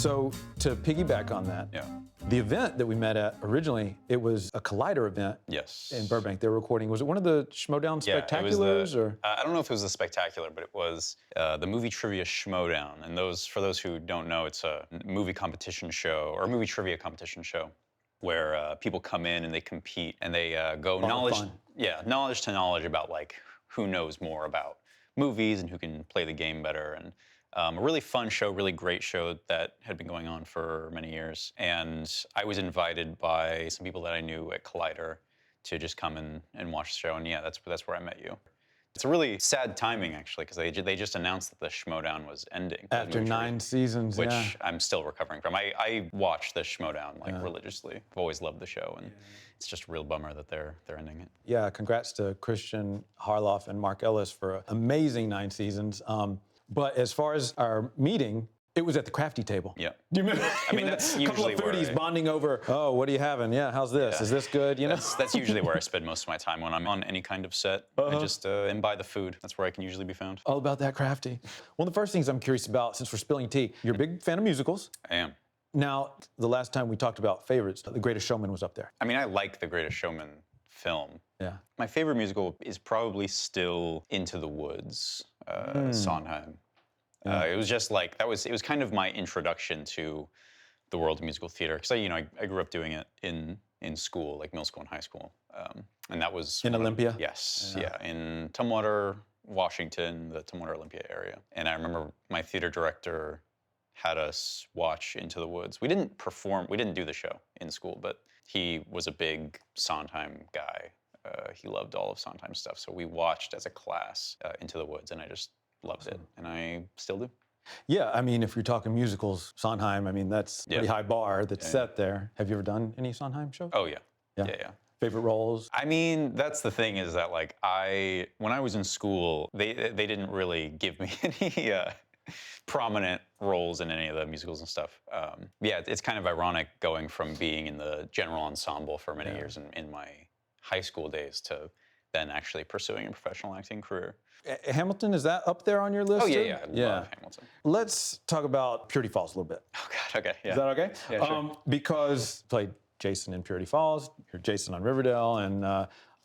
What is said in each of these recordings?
So to piggyback on that, the event that we met at originally, it was a Collider event. Yes. In Burbank. They were recording. Was it one of the Schmodown Spectaculars? Or I don't know if it was the Spectacular, but it was the movie trivia Schmodown. And for those who don't know, it's a movie competition show or a movie trivia competition show where people come in and they compete and they go knowledge to knowledge about like who knows more about movies and who can play the game better. And a really fun show, really great show that had been going on for many years. And I was invited by some people that I knew at Collider to just come and watch the show. And yeah, that's where I met you. It's a really sad timing, actually, because they just announced that the Schmodown was ending. After 9 seasons, which I'm still recovering from. I watch the Schmodown like religiously. I've always loved the show, and it's just a real bummer that they're ending it. Yeah, congrats to Christian Harloff and Mark Ellis for an amazing 9 seasons. But as far as our meeting, it was at the crafty table. Yeah. Do you remember? I mean, that's usually a couple of foodies bonding over, oh, what are you having? Yeah, how's this? Is this good? You know? That's usually where I spend most of my time when I'm on any kind of set. I just and buy the food. That's where I can usually be found. All about that crafty. One of the first things I'm curious about, since we're spilling tea, you're a big fan of musicals. I am. Now, the last time we talked about favorites, The Greatest Showman was up there. I mean, I like The Greatest Showman film. Yeah. My favorite musical is probably still Into the Woods, Sondheim. It was just like, it was kind of my introduction to the world of musical theater. Because I grew up doing it in school, like middle school and high school. And that was... In Olympia? Yes, in Tumwater, Washington, the Tumwater Olympia area. And I remember my theater director had us watch Into the Woods. We didn't perform, we didn't do the show in school, but he was a big Sondheim guy. He loved all of Sondheim's stuff. So we watched as a class Into the Woods, and I just loved it, and I still do. Yeah, I mean, if you're talking musicals, Sondheim, I mean, that's a pretty high bar that's set there. Have you ever done any Sondheim shows? Oh, yeah. Yeah. Favorite roles? I mean, that's the thing is that, like, when I was in school, they didn't really give me any prominent roles in any of the musicals and stuff. Yeah, it's kind of ironic going from being in the general ensemble for many years in my high school days to then actually pursuing a professional acting career. Hamilton, is that up there on your list? Oh, yeah. I love Hamilton. Let's talk about Purity Falls a little bit. Oh, God, okay, yeah. Is that okay? Yeah, sure. Because played Jason in Purity Falls, you're Jason on Riverdale, and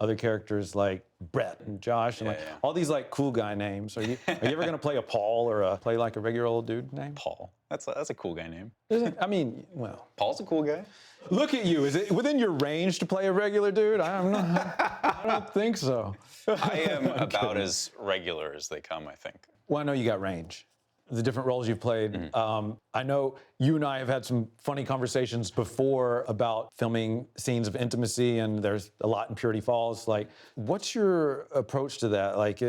other characters like Brett and Josh, and all these like cool guy names. Are you ever gonna play a Paul or play like a regular old dude name? Paul. That's a cool guy name. Is it? I mean, well. Paul's a cool guy. Look at you. Is it within your range to play a regular dude? I don't think so. I am about as regular as they come, I think. Well, I know you got range. The different roles you've played. I know you and I have had some funny conversations before about filming scenes of intimacy, and there's a lot in Purity Falls. Like, what's your approach to that? Like,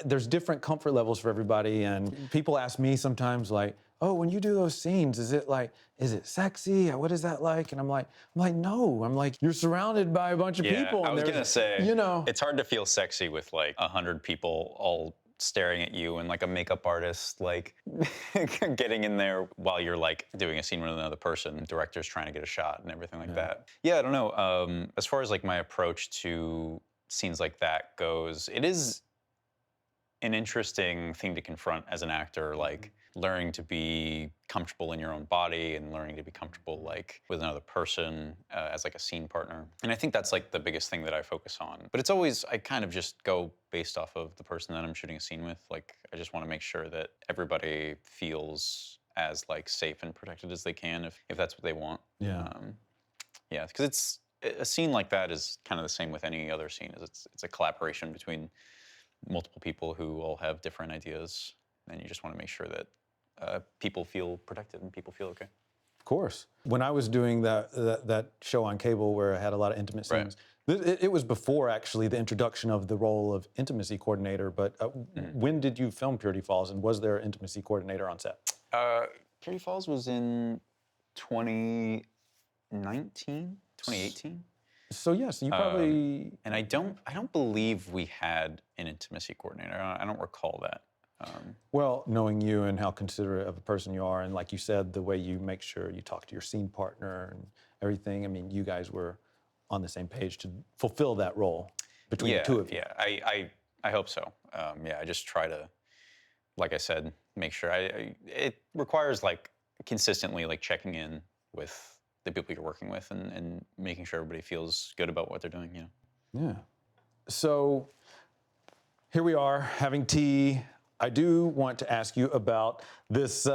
there's different comfort levels for everybody, and people ask me sometimes, like, oh, when you do those scenes, is it sexy? What is that like? And I'm like, no. I'm like, you're surrounded by a bunch of people. I was gonna say, it's hard to feel sexy with like 100 people all staring at you and like a makeup artist like getting in there while you're like doing a scene with another person, director's trying to get a shot and everything like that. Yeah, I don't know. As far as like my approach to scenes like that goes, it is an interesting thing to confront as an actor, like learning to be comfortable in your own body and learning to be comfortable like with another person as like a scene partner. And I think that's like the biggest thing that I focus on. But it's always, I kind of just go based off of the person that I'm shooting a scene with. Like, I just want to make sure that everybody feels as like safe and protected as they can if that's what they want. Yeah. Yeah, because a scene like that is kind of the same with any other scene. It's a collaboration between multiple people who all have different ideas, and you just want to make sure that people feel protected and people feel okay. Of course. When I was doing that show on cable where I had a lot of intimate scenes, it was before actually the introduction of the role of intimacy coordinator, but when did you film Purity Falls, and was there an intimacy coordinator on set? Purity Falls was in 2018. So yes, you probably... and I don't believe we had an intimacy coordinator. I don't recall that. Well, knowing you and how considerate of a person you are, and like you said, the way you make sure you talk to your scene partner and everything, I mean, you guys were on the same page to fulfill that role between the two of you. Yeah, I hope so. I just try to, like I said, make sure. It requires like consistently like checking in with the people you're working with and making sure everybody feels good about what they're doing, you know? Yeah. So here we are having tea. I do want to ask you about this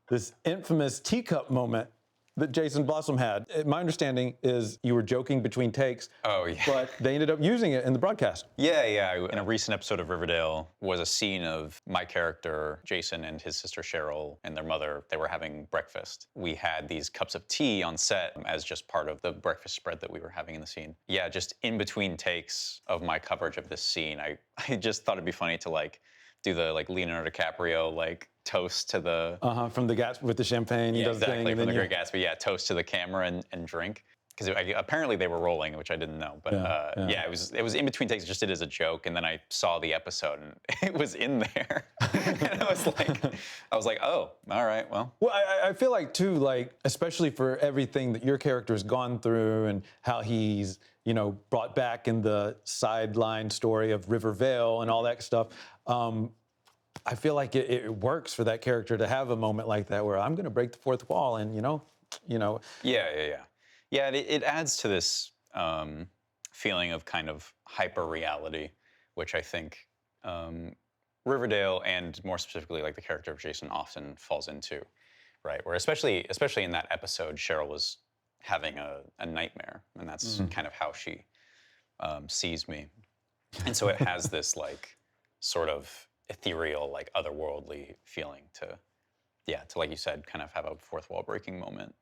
this infamous teacup moment that Jason Blossom had. My understanding is you were joking between takes. Oh, yeah. But they ended up using it in the broadcast. Yeah. In a recent episode of Riverdale was a scene of my character, Jason, and his sister Cheryl and their mother. They were having breakfast. We had these cups of tea on set as just part of the breakfast spread that we were having in the scene. Yeah, just in between takes of my coverage of this scene, I just thought it'd be funny to like do the like Leonardo DiCaprio like toast to the From the Gatsby with the champagne. He yeah, does the exactly thing, and from then the Great Gatsby. Yeah, toast to the camera and drink. Because apparently they were rolling, which I didn't know. But yeah, it was in between takes. I just did it as a joke, and then I saw the episode, and it was in there. And I was like, oh, all right, well. Well, I feel like too, like especially for everything that your character has gone through and how he's, you know, brought back in the sideline story of Rivervale and all that stuff. I feel like it works for that character to have a moment like that where I'm going to break the fourth wall, and you know. Yeah, it adds to this feeling of kind of hyper reality, which I think Riverdale and more specifically like the character of Jason often falls into, right? Where especially in that episode, Cheryl was having a nightmare, and that's kind of how she sees me, and so it has this like sort of ethereal, like otherworldly feeling to like you said, kind of have a fourth wall breaking moment.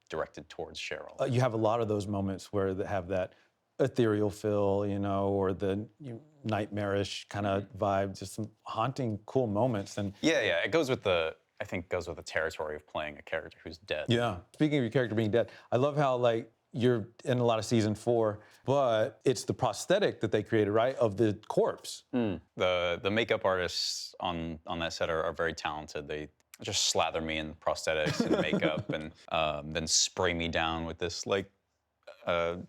Directed towards Cheryl. You have a lot of those moments where they have that ethereal feel, you know, or the nightmarish kind of vibe, just some haunting, cool moments. And yeah, it goes with the territory of playing a character who's dead. Yeah. Speaking of your character being dead, I love how like you're in a lot of season 4, but it's the prosthetic that they created, right, of the corpse. The makeup artists on that set are very talented. They just slather me in prosthetics and makeup and then spray me down with this like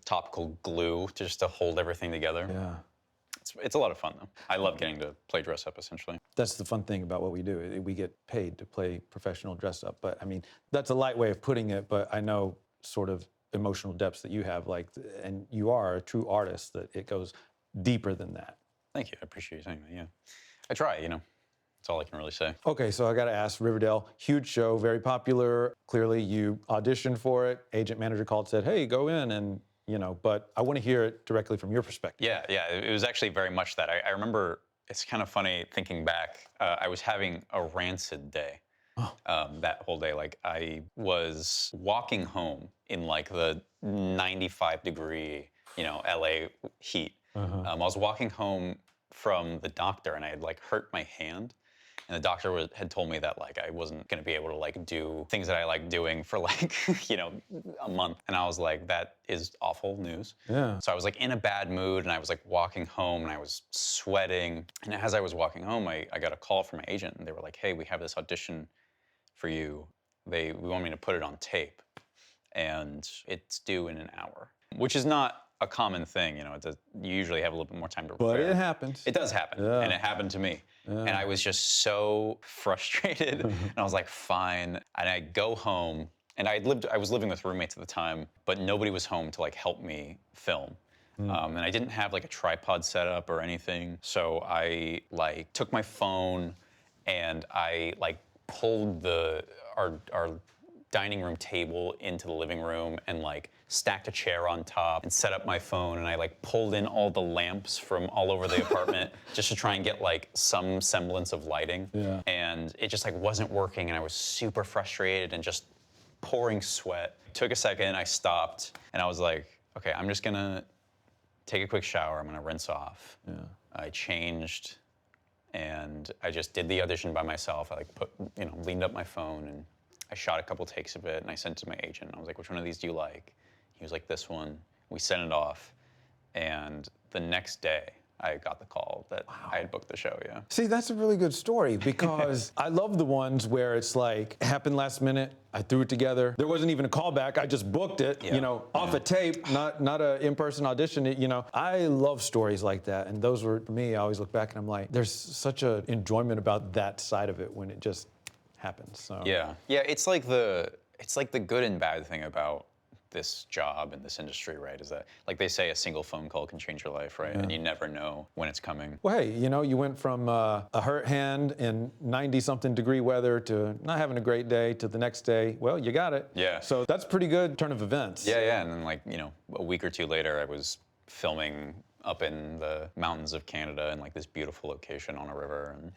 topical glue just to hold everything together. Yeah. It's a lot of fun though. I love getting to play dress up essentially. That's the fun thing about what we do. We get paid to play professional dress up. But I mean, that's a light way of putting it, but I know sort of emotional depths that you have, like, and you are a true artist, that it goes deeper than that. Thank you, I appreciate you saying that, yeah. I try, you know. That's all I can really say. Okay, so I got to ask, Riverdale, huge show, very popular. Clearly, you auditioned for it. Agent manager called, said, "Hey, go in," and you know. But I want to hear it directly from your perspective. Yeah, it was actually very much that. I remember. It's kind of funny thinking back. I was having a rancid day. That whole day. Like I was walking home in like the 95-degree, you know, LA heat. I was walking home from the doctor, and I had like hurt my hand. And the doctor had told me that like I wasn't gonna be able to like do things that I like doing for like, you know, a month. And I was like, that is awful news. Yeah. So I was like in a bad mood, and I was like walking home, and I was sweating. And as I was walking home, I got a call from my agent, and they were like, "Hey, we have this audition for you. We want me to put it on tape, and it's due in an hour," which is not a common thing, you know. You usually have a little bit more time to prepare. But it happens. It does happen, and it happened to me. And I was just so frustrated, and I was like, fine. And I go home, and I was living with roommates at the time, but nobody was home to like help me film. And I didn't have like a tripod set up or anything. So I like took my phone, and I like pulled our dining room table into the living room and like stacked a chair on top and set up my phone, and I like pulled in all the lamps from all over the apartment just to try and get like some semblance of lighting. Yeah. And it just like wasn't working, and I was super frustrated and just pouring sweat. Took a second, I stopped, and I was like, okay, I'm just gonna take a quick shower, I'm gonna rinse off. Yeah. I changed, and I just did the audition by myself. I like leaned up my phone, and I shot a couple takes of it, and I sent it to my agent. I was like, which one of these do you like? He was like, this one. We sent it off, and the next day, I got the call that I had booked the show, yeah. See, that's a really good story, because I love the ones where it's like, it happened last minute, I threw it together. There wasn't even a callback, I just booked it, you know, off a tape, not a in-person audition, you know. I love stories like that, and those were, for me, I always look back and I'm like, there's such an enjoyment about that side of it when it just happens. So Yeah, it's like the good and bad thing about this job and this industry, right? Is that, like they say, a single phone call can change your life, right? And you never know when it's coming. Well, hey, you went from a hurt hand in 90-something degree weather to not having a great day to the next day, well, you got it. Yeah. So that's pretty good turn of events. Yeah, and then like, a week or two later, I was filming up in the mountains of Canada in like this beautiful location on a river, and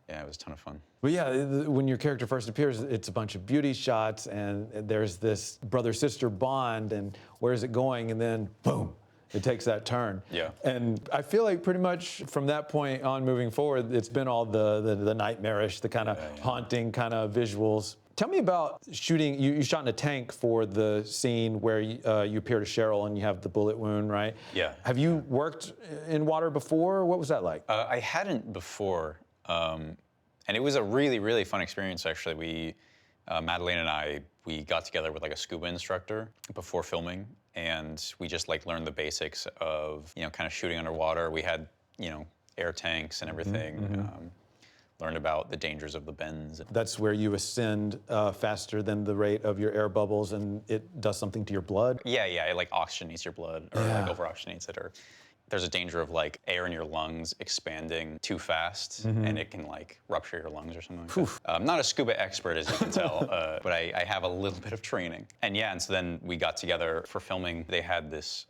yeah, it was a ton of fun. But yeah, when your character first appears, it's a bunch of beauty shots, and there's this brother-sister bond, and where's it going? And then, boom, it takes that turn. Yeah. And I feel like pretty much from that point on moving forward, it's been all the nightmarish, the kind of haunting kind of visuals. Tell me about shooting. You shot in a tank for the scene where you appear to Cheryl and you have the bullet wound, right? Yeah. Have you worked in water before? What was that like? I hadn't before. And it was a really, really fun experience, actually. We, Madeleine and I, we got together with like a scuba instructor before filming, and we just like learned the basics of, kind of shooting underwater. We had, air tanks and everything. Learned about the dangers of the bends. That's where you ascend faster than the rate of your air bubbles, and it does something to your blood? Yeah, it like oxygenates your blood, or like over-oxygenates it, or there's a danger of like air in your lungs expanding too fast, and it can like rupture your lungs or something like that. I'm not a scuba expert, as you can tell, but I have a little bit of training. And so then we got together for filming. They had this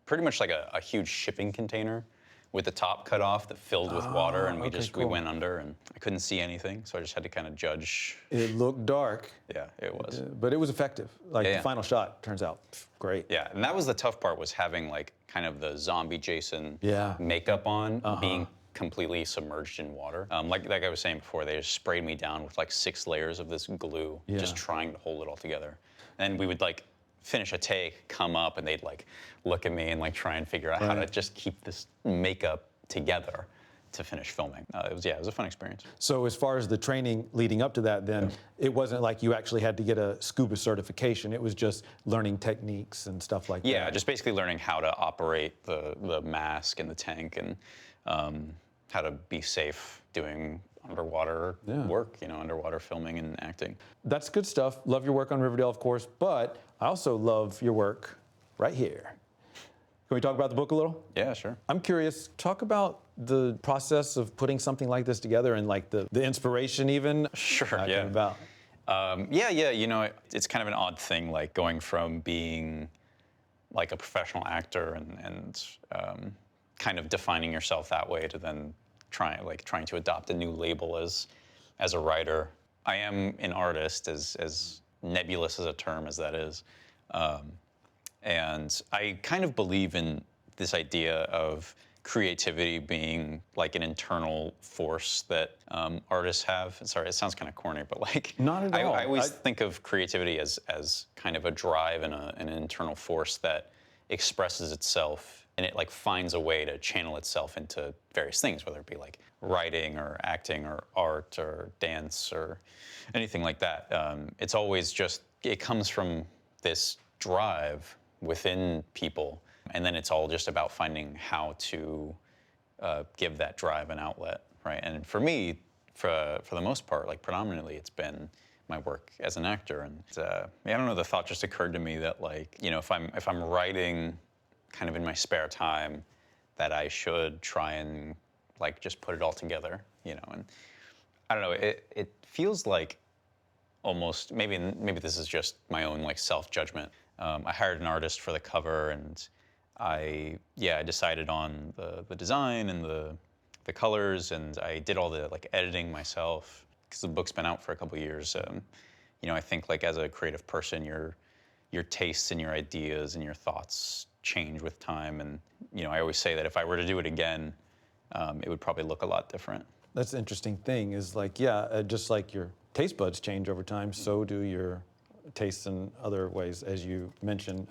pretty much like a huge shipping container with the top cut off that filled with water, and we went under, and I couldn't see anything, so I just had to kind of judge. It looked dark. Yeah, it was. But it was effective. Like the final shot turns out great. Yeah, and that was the tough part, was having like kind of the zombie Jason Yeah. makeup on, being completely submerged in water. Like I was saying before, they just sprayed me down with like 6 layers of this glue, just trying to hold it all together. And we would like finish a take, come up, and they'd like look at me and like try and figure out how to just keep this makeup together to finish filming. It was a fun experience. So as far as the training leading up to that, then it wasn't like you actually had to get a scuba certification. It was just learning techniques and stuff like that. Yeah, just basically learning how to operate the mask and the tank, and how to be safe doing underwater work, underwater filming and acting. That's good stuff. Love your work on Riverdale, of course, but I also love your work right here. Can we talk about the book a little? Yeah, sure. I'm curious, talk about the process of putting something like this together, and like the inspiration even. Sure, Came about. It's kind of an odd thing, like going from being like a professional actor and kind of defining yourself that way, to then trying to adopt a new label as a writer. I am an artist, as nebulous as a term as that is. And I kind of believe in this idea of creativity being like an internal force that artists have. Sorry, it sounds kind of corny, but like not at all. I always think of creativity as kind of a drive and an internal force that expresses itself, and it like finds a way to channel itself into various things, whether it be like writing or acting or art or dance or anything like that. It's always just, it comes from this drive within people, and then it's all just about finding how to give that drive an outlet, right? And for me, for the most part, like predominantly, it's been my work as an actor. And I don't know, the thought just occurred to me that like, if I'm writing kind of in my spare time, that I should try and like just put it all together, and I don't know, it feels like almost, maybe this is just my own like self-judgment. I hired an artist for the cover, and I decided on the design and the colors, and I did all the like editing myself, because the book's been out for a couple of years. I think like as a creative person, your tastes and your ideas and your thoughts change with time, and I always say that if I were to do it again, it would probably look a lot different. That's the interesting thing, is like, just like your taste buds change over time, so do your tastes in other ways, as you mentioned.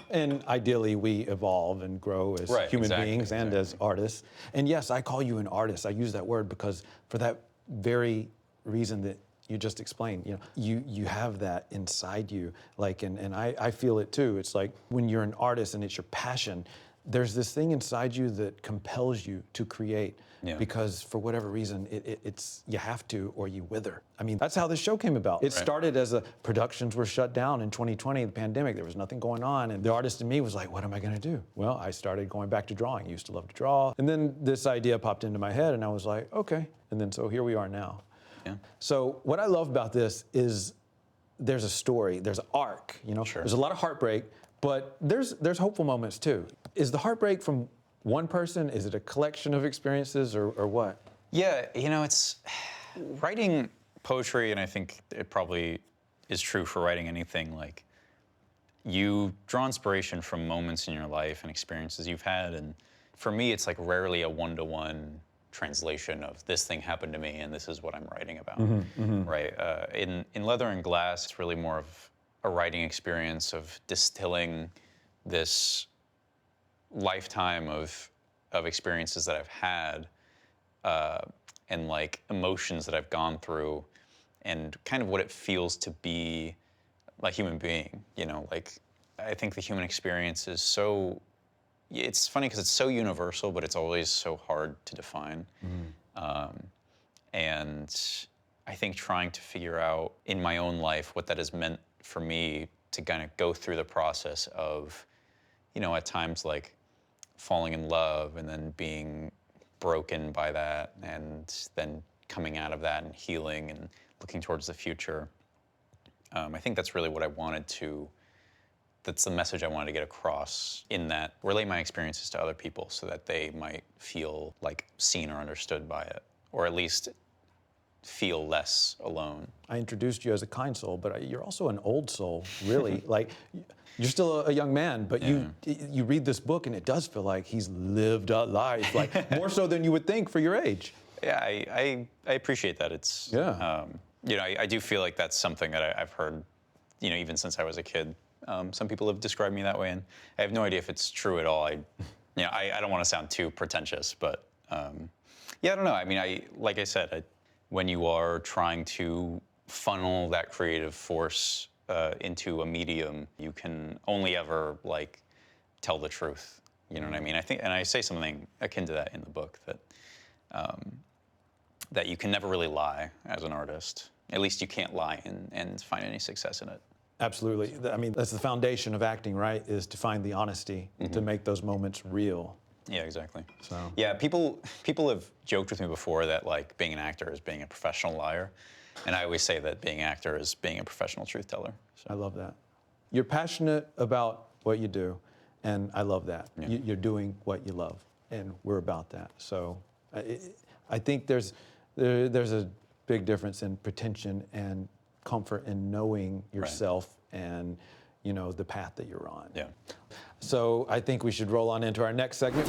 And ideally, we evolve and grow as human beings and as artists. And yes, I call you an artist. I use that word because for that very reason that you just explained, you have that inside you. Like, and I feel it too. It's like when you're an artist and it's your passion, there's this thing inside you that compels you to create because for whatever reason, it's you have to or you wither. I mean, that's how this show came about. It started as productions were shut down in 2020, the pandemic. There was nothing going on. And the artist in me was like, what am I going to do? Well, I started going back to drawing. I used to love to draw. And then this idea popped into my head and I was like, okay. And then so here we are now. Yeah. So what I love about this is there's a story, there's an arc, you know? There's a lot of heartbreak, but there's hopeful moments too. Is the heartbreak from one person? Is it a collection of experiences or what? Yeah, you know, it's writing poetry, and I think it probably is true for writing anything, like you draw inspiration from moments in your life and experiences you've had, and for me, it's like rarely a one-to-one translation of this thing happened to me and this is what I'm writing about, right? In Leather and Glass, it's really more of a writing experience of distilling this lifetime of experiences that I've had and like emotions that I've gone through and kind of what it feels to be a human being, you know, like I think the human experience is so, it's funny because it's so universal, but it's always so hard to define. And I think trying to figure out in my own life what that has meant for me to kind of go through the process of, you know, at times like falling in love and then being broken by that and then coming out of that and healing and looking towards the future. I think that's really what I wanted to, that's the message I wanted to get across in that, relate my experiences to other people so that they might feel like seen or understood by it, or at least feel less alone. I introduced you as a kind soul, but you're also an old soul, really. Like, you're still a young man, but you read this book and it does feel like he's lived a life, like more so than you would think for your age. Yeah, I appreciate that. It's, you know, I do feel like that's something that I've heard, you know, even since I was a kid. Some people have described me that way, and I have no idea if it's true at all. You know, I don't want to sound too pretentious, but yeah, I don't know. I mean, like I said, when you are trying to funnel that creative force into a medium, you can only ever like tell the truth. You know what I mean? I think, and I say something akin to that in the book, that that you can never really lie as an artist. At least you can't lie and find any success in it. Absolutely. I mean, that's the foundation of acting, right? Is to find the honesty, to make those moments real. Yeah, exactly. So yeah, people have joked with me before that like being an actor is being a professional liar, and I always say that being an actor is being a professional truth teller. So. I love that. You're passionate about what you do, and I love that. Yeah. You're doing what you love, and we're about that. So I think there's a big difference in pretension and comfort in knowing yourself and, you know, the path that you're on. Yeah. So I think we should roll on into our next segment.